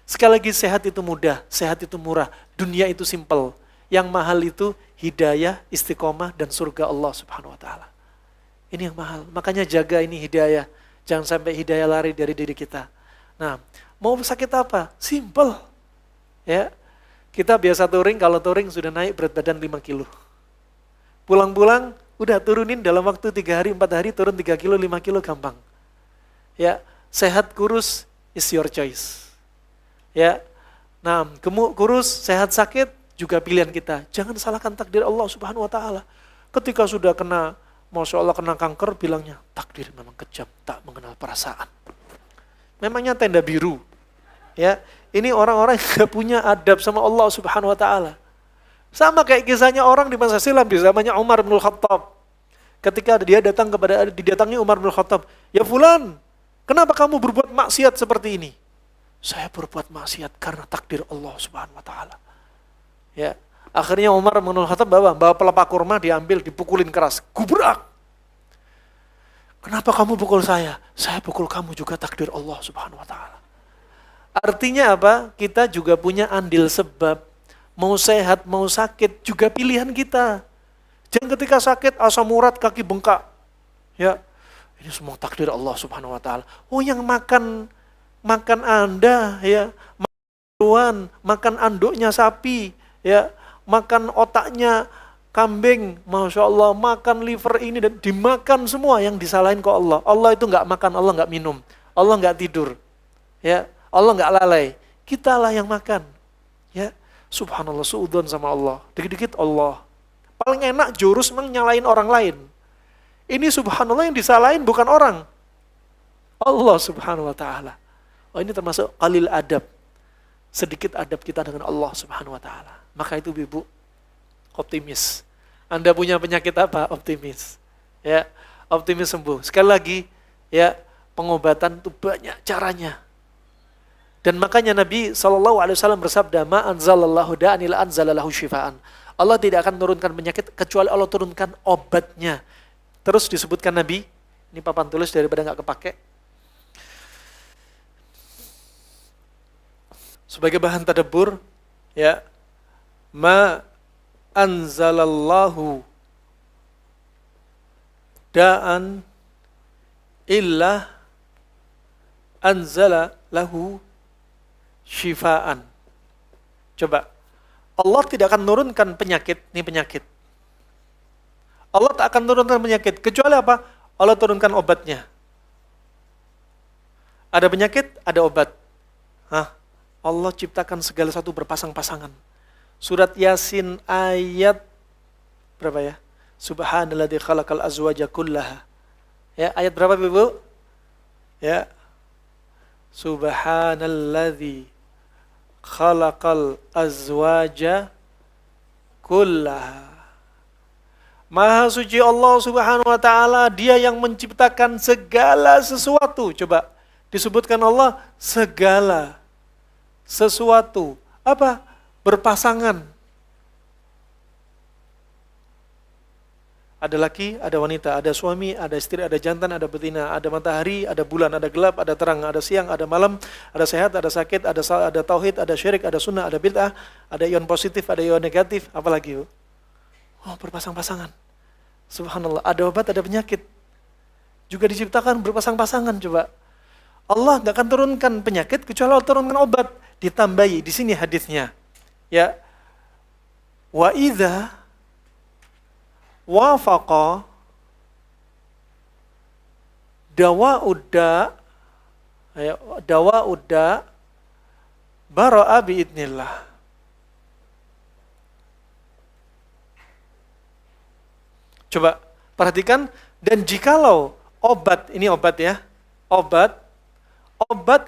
Sekali lagi, sehat itu mudah, sehat itu murah, dunia itu simple. Yang mahal itu hidayah, istiqomah, dan surga Allah Subhanahu wa Ta'ala. Ini yang mahal. Makanya jaga ini hidayah. Jangan sampai hidayah lari dari diri kita. Nah, mau sakit apa? Simple. Ya. Kita biasa touring, kalau touring sudah naik berat badan 5 kilo. Pulang-pulang, udah turunin dalam waktu 3 hari, 4 hari, turun 3 kilo, 5 kilo, gampang. Ya, sehat kurus is your choice. Ya, nah, gemuk kurus, sehat sakit juga pilihan kita. Jangan salahkan takdir Allah Subhanahu Wa Taala. Ketika sudah kena, masya Allah kena kanker, bilangnya takdir memang kejam, tak mengenal perasaan. Memangnya tenda biru. Ya, ini orang-orang yang gak punya adab sama Allah Subhanahu Wa Taala. Sama kayak kisahnya orang di masa silam di zamannya Umar bin Khattab. Ketika dia didatangi Umar bin Khattab, ya fulan, kenapa kamu berbuat maksiat seperti ini? Saya berbuat maksiat karena takdir Allah Subhanahu wa Ta'ala. Ya, akhirnya Umar bin Khattab bawa pelepah kurma, diambil, dipukulin keras, gubrak. Kenapa kamu pukul saya? Saya pukul kamu juga takdir Allah Subhanahu wa Ta'ala. Artinya apa? Kita juga punya andil sebab. Mau sehat, mau sakit juga pilihan kita. Jangan ketika sakit asam urat, kaki bengkak. Ya, ini semua takdir Allah Subhanahu wa Ta'ala. Oh, yang makan Anda, ya, makan anduknya sapi, ya, makan otaknya kambing, masya Allah, makan liver ini dan dimakan semua, yang disalahin kok Allah. Allah itu nggak makan, Allah nggak minum, Allah nggak tidur, ya, Allah nggak lalai. Kitalah yang makan, ya, subhanallah, suudon sama Allah, dikit-dikit Allah. Paling enak jurus memang nyalain orang lain. Ini subhanallah yang disalahin bukan orang, Allah Subhanahu wa Ta'ala. Oh, ini termasuk qalil adab. Sedikit adab kita dengan Allah Subhanahu wa Ta'ala. Maka itu Ibu, optimis. Anda punya penyakit apa? Optimis. Ya, optimis sembuh. Sekali lagi, ya, pengobatan itu banyak caranya. Dan makanya Nabi SAW bersabda, ma anzalallahu da'an ila anzalalahu syifaan. Allah tidak akan turunkan penyakit kecuali Allah turunkan obatnya. Terus disebutkan Nabi, ini papan tulis daripada nggak kepake. Sebagai bahan tadabbur, ya, ma anzalallahu da'an illa anzala lahu syifaan. Coba, Allah tidak akan menurunkan penyakit, ini penyakit. Allah tak akan menurunkan penyakit, kecuali apa? Allah turunkan obatnya. Ada penyakit, ada obat. Hah? Allah ciptakan segala satu berpasang-pasangan. Surat Yasin ayat berapa ya? Subhanalladzi khalaqal azwaja kullaha. Ya, ayat berapa Ibu? Ya. Subhanalladzi khalaqal azwaja kullaha. Maha suci Allah Subhanahu wa Ta'ala, Dia yang menciptakan segala sesuatu. Coba disebutkan Allah segala sesuatu. Apa? Berpasangan. Ada laki, ada wanita, ada suami, ada istri, ada jantan, ada betina, ada matahari, ada bulan, ada gelap, ada terang, ada siang, ada malam, ada sehat, ada sakit, ada tauhid, ada syirik, ada sunnah, ada bid'ah, ada ion positif, ada ion negatif, apalagi? Oh, berpasang-pasangan. Subhanallah, ada obat, ada penyakit. Juga diciptakan berpasang-pasangan, coba. Allah nggak akan turunkan penyakit kecuali Allah turunkan obat. Ditambahi di sini hadisnya. Ya. Wa idza wafaqa dawa'udda bara'a biidnillah. Coba perhatikan, dan jikalau obat, ini obat ya, obat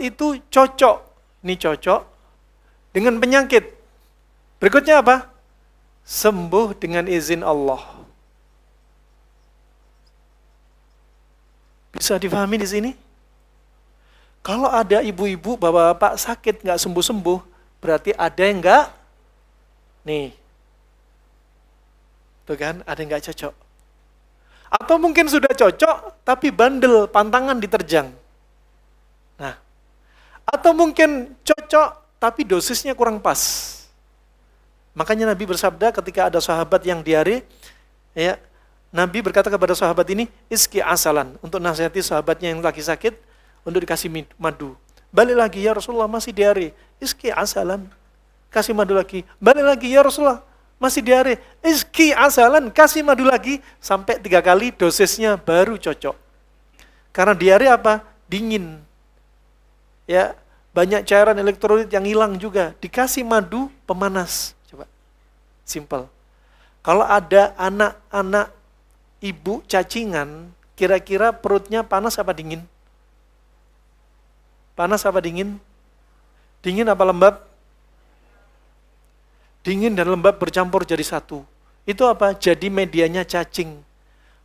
itu cocok, ini cocok dengan penyakit. Berikutnya apa? Sembuh dengan izin Allah. Bisa difahami di sini? Kalau ada ibu-ibu, bapak-bapak sakit nggak sembuh-sembuh, berarti ada yang nggak, nih, tuh kan, ada yang nggak cocok. Atau mungkin sudah cocok, tapi bandel, pantangan diterjang. Nah, atau mungkin cocok, tapi dosisnya kurang pas. Makanya Nabi bersabda ketika ada sahabat yang diare, ya, Nabi berkata kepada sahabat ini, iski asalan, untuk nasihati sahabatnya yang lagi sakit, untuk dikasih madu. Balik lagi, ya Rasulullah masih diare, iski asalan, kasih madu lagi. Balik lagi, ya Rasulullah masih diare, iski asalan, kasih madu lagi. Sampai 3 kali dosisnya baru cocok. Karena diare apa? Dingin. Ya, banyak cairan elektrolit yang hilang juga. Dikasih madu pemanas. Coba, simple. Kalau ada anak-anak ibu cacingan, kira-kira perutnya panas apa dingin? Panas apa dingin? Dingin apa lembab? Dingin dan lembab bercampur jadi satu. Itu apa? Jadi medianya cacing.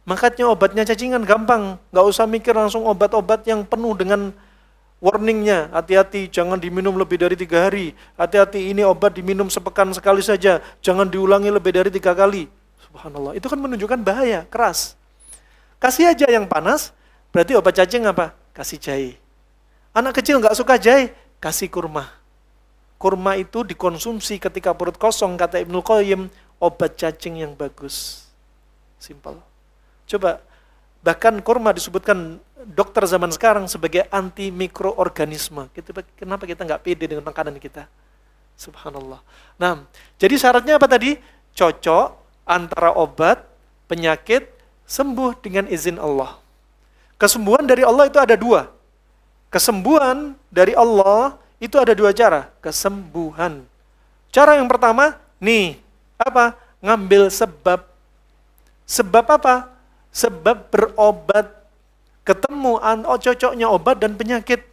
Makanya obatnya cacingan gampang. Nggak usah mikir langsung obat-obat yang penuh dengan warningnya. Hati-hati, jangan diminum lebih dari 3 hari. Hati-hati, ini obat diminum sepekan sekali saja. Jangan diulangi lebih dari 3 kali. Subhanallah, itu kan menunjukkan bahaya, keras. Kasih aja yang panas, berarti obat cacing apa? Kasih jahe. Anak kecil nggak suka jahe, kasih kurma. Kurma itu dikonsumsi ketika perut kosong, kata Ibnu Qayyim, obat cacing yang bagus. Simple. Coba, bahkan kurma disebutkan dokter zaman sekarang sebagai anti mikroorganisme. Kenapa kita nggak pede dengan makanan kita? Subhanallah. Nah, jadi syaratnya apa tadi? Cocok antara obat, penyakit, sembuh dengan izin Allah. Kesembuhan dari Allah itu ada 2. Kesembuhan dari Allah itu ada 2 cara. Kesembuhan. Cara yang pertama, nih, apa? Ngambil sebab. Sebab apa? Sebab berobat. Ketemu cocoknya obat dan penyakit.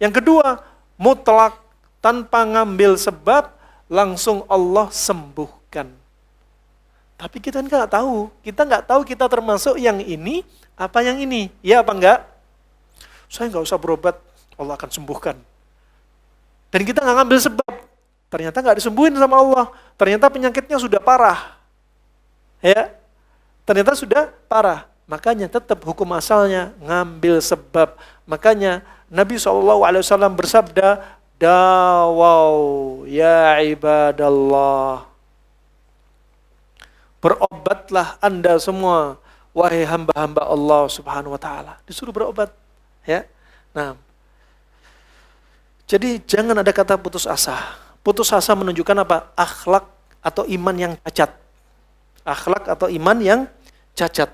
Yang kedua, mutlak. Tanpa ngambil sebab, langsung Allah sembuhkan. Tapi kita nggak tahu. Kita nggak tahu kita termasuk yang ini, apa yang ini. Ya apa enggak? Saya nggak usah berobat, Allah akan sembuhkan. Dan kita nggak ngambil sebab. Ternyata nggak disembuhin sama Allah. Ternyata penyakitnya sudah parah. Ya, ternyata sudah parah. Makanya tetap hukum asalnya ngambil sebab. Makanya Nabi SAW bersabda, dawau ya ibadallah. Berobatlah Anda semua, wahai hamba-hamba Allah Subhanahu wa taala. Disuruh berobat, ya. Nah, jadi jangan ada kata putus asa. Putus asa menunjukkan apa? Akhlak atau iman yang cacat. Akhlak atau iman yang cacat.